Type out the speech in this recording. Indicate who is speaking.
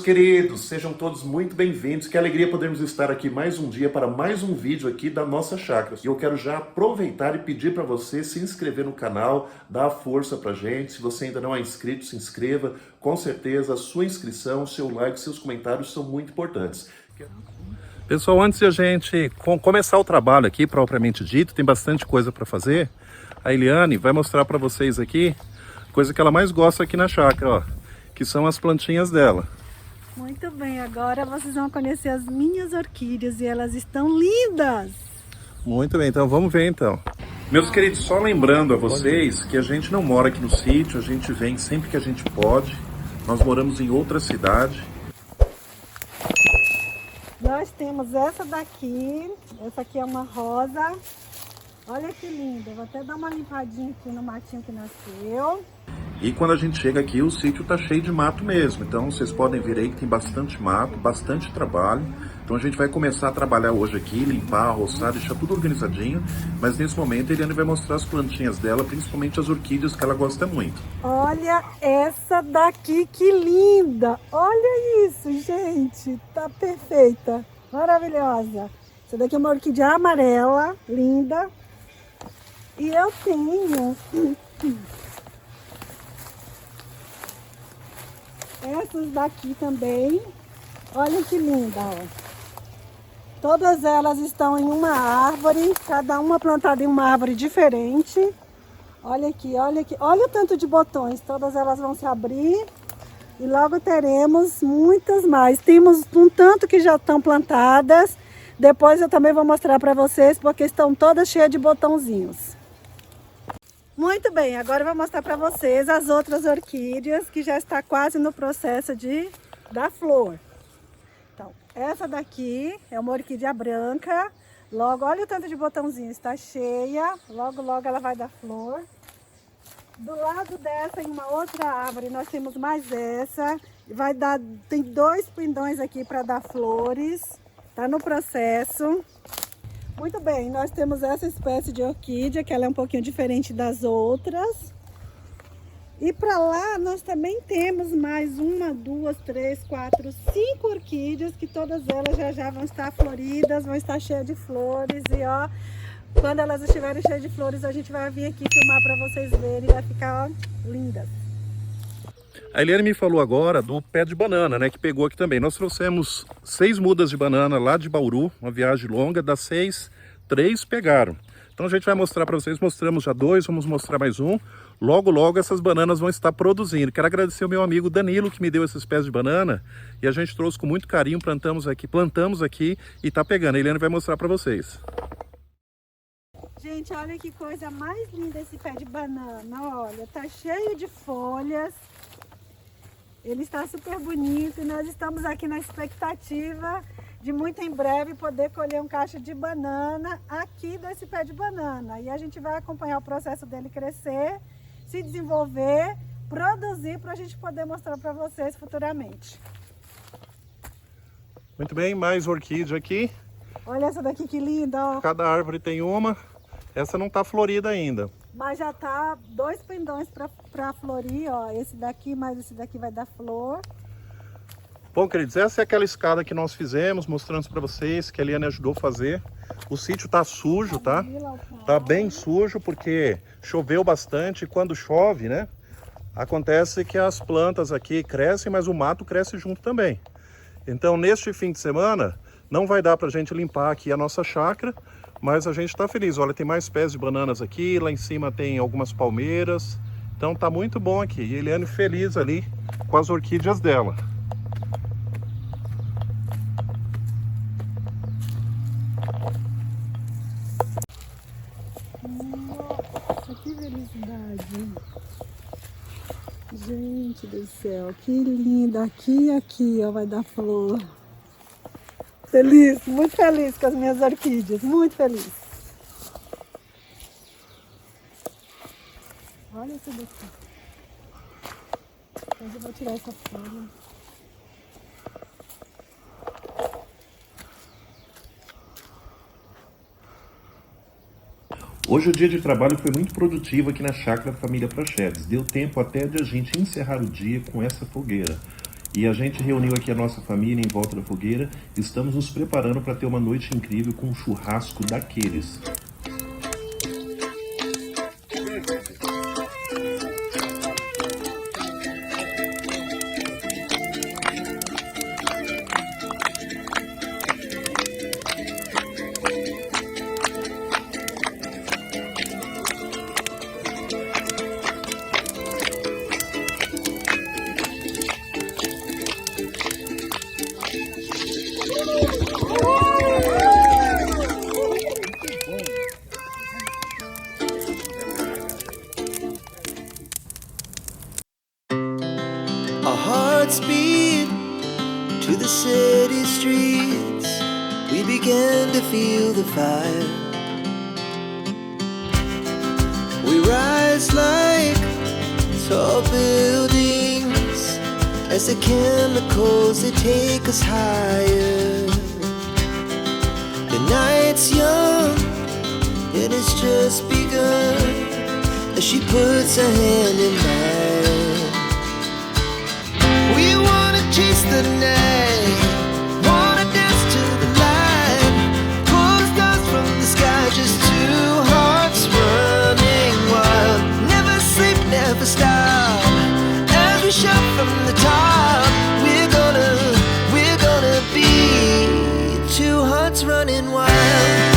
Speaker 1: queridos, sejam todos muito bem-vindos. Que alegria podermos estar aqui mais um dia para mais um vídeo aqui da nossa chácara. E eu quero já aproveitar e pedir para você se inscrever no canal, dar força pra gente. Se você ainda não é inscrito, se inscreva. Com certeza a sua inscrição, seu like, seus comentários são muito importantes.
Speaker 2: Pessoal, antes de a gente começar o trabalho aqui, propriamente dito, tem bastante coisa para fazer. A Eliane vai mostrar para vocês aqui coisa que ela mais gosta aqui na chácara, ó, que são as plantinhas dela.
Speaker 3: Muito bem, agora vocês vão conhecer as minhas orquídeas e elas estão lindas!
Speaker 2: Muito bem, então vamos ver então. Meus queridos, só lembrando a vocês que a gente não mora aqui no sítio, a gente vem sempre que a gente pode. Nós moramos em outra cidade.
Speaker 3: Nós temos essa daqui, essa aqui é uma rosa. Olha que linda, vou até dar uma limpadinha aqui no matinho que nasceu.
Speaker 2: E quando a gente chega aqui, o sítio tá cheio de mato mesmo. Então vocês podem ver aí que tem bastante mato, bastante trabalho. Então a gente vai começar a trabalhar hoje aqui, limpar, roçar, deixar tudo organizadinho. Mas nesse momento a Eliane vai mostrar as plantinhas dela, principalmente as orquídeas que ela gosta muito.
Speaker 3: Olha essa daqui, que linda! Olha isso, gente! Tá perfeita, maravilhosa. Essa daqui é uma orquídea amarela, linda. E eu tenho essas daqui também. Olha que linda, ó. Todas elas estão em uma árvore, cada uma plantada em uma árvore diferente. Olha aqui, olha aqui. Olha o tanto de botões. Todas elas vão se abrir e logo teremos muitas mais. Temos um tanto que já estão plantadas. Depois eu também vou mostrar para vocês porque estão todas cheias de botãozinhos. Muito bem, agora eu vou mostrar para vocês as outras orquídeas que já está quase no processo de dar flor. Então, essa daqui é uma orquídea branca. Logo, olha o tanto de botãozinho, está cheia. Logo, logo ela vai dar flor. Do lado dessa, em uma outra árvore, nós temos mais essa. Vai dar, tem 2 pendões aqui para dar flores. Está no processo. Muito bem, nós temos essa espécie de orquídea, que ela é um pouquinho diferente das outras. E para lá nós também temos mais 1, 2, 3, 4, 5 orquídeas, que todas elas já vão estar floridas, vão estar cheias de flores. E ó, quando elas estiverem cheias de flores, a gente vai vir aqui filmar para vocês verem, vai ficar, ó, lindas.
Speaker 2: A Eliane me falou agora do pé de banana, né, que pegou aqui também. Nós trouxemos 6 mudas de banana lá de Bauru, uma viagem longa. Das 6, 3 pegaram. Então a gente vai mostrar para vocês, mostramos já 2, vamos mostrar mais um. Logo, logo essas bananas vão estar produzindo. Quero agradecer ao meu amigo Danilo, que me deu esses pés de banana. E a gente trouxe com muito carinho, plantamos aqui e tá pegando. A Eliane vai mostrar para vocês.
Speaker 3: Gente, olha que coisa mais linda esse pé de banana, olha, tá cheio de folhas. Ele está super bonito e nós estamos aqui na expectativa de muito em breve poder colher um cacho de banana aqui desse pé de banana. E a gente vai acompanhar o processo dele crescer, se desenvolver, produzir para a gente poder mostrar para vocês futuramente.
Speaker 2: Muito bem, mais orquídea aqui.
Speaker 3: Olha essa daqui que linda, ó.
Speaker 2: Cada árvore tem uma. Essa não está florida ainda.
Speaker 3: Mas já tá 2 pendões para florir, ó. Esse daqui, mais esse daqui vai dar flor.
Speaker 2: Bom, queridos, essa é aquela escada que nós fizemos, mostrando para vocês, que a Eliane ajudou a fazer. O sítio tá sujo, tá? Tá bem sujo porque choveu bastante. E quando chove, né, acontece que as plantas aqui crescem, mas o mato cresce junto também. Então, neste fim de semana, não vai dar pra gente limpar aqui a nossa chácara, mas a gente tá feliz. Olha, tem mais pés de bananas aqui, lá em cima tem algumas palmeiras. Então tá muito bom aqui. E a Eliane feliz ali com as orquídeas dela.
Speaker 3: Nossa, que felicidade. Gente do céu, que linda. Aqui e aqui, ó, vai dar flor. Feliz, muito feliz com as minhas orquídeas, muito feliz. Olha essa daqui. Hoje eu vou tirar essa folha.
Speaker 1: Hoje o dia de trabalho foi muito produtivo aqui na chácara Família Prachedes. Deu tempo até de a gente encerrar o dia com essa fogueira. E a gente reuniu aqui a nossa família em volta da fogueira. Estamos nos preparando para ter uma noite incrível com um churrasco daqueles.
Speaker 4: Our hearts beat to the city streets. We began to feel the fire. We rise like tall buildings as the chemicals, they take us higher. The night's young and it's just begun as she puts her hand in mine. We wanna chase the night, wanna dance to the light, pull the stars from the sky, just two hearts running wild. Never sleep, never stop, as we shout from the top. We're gonna be two hearts running wild.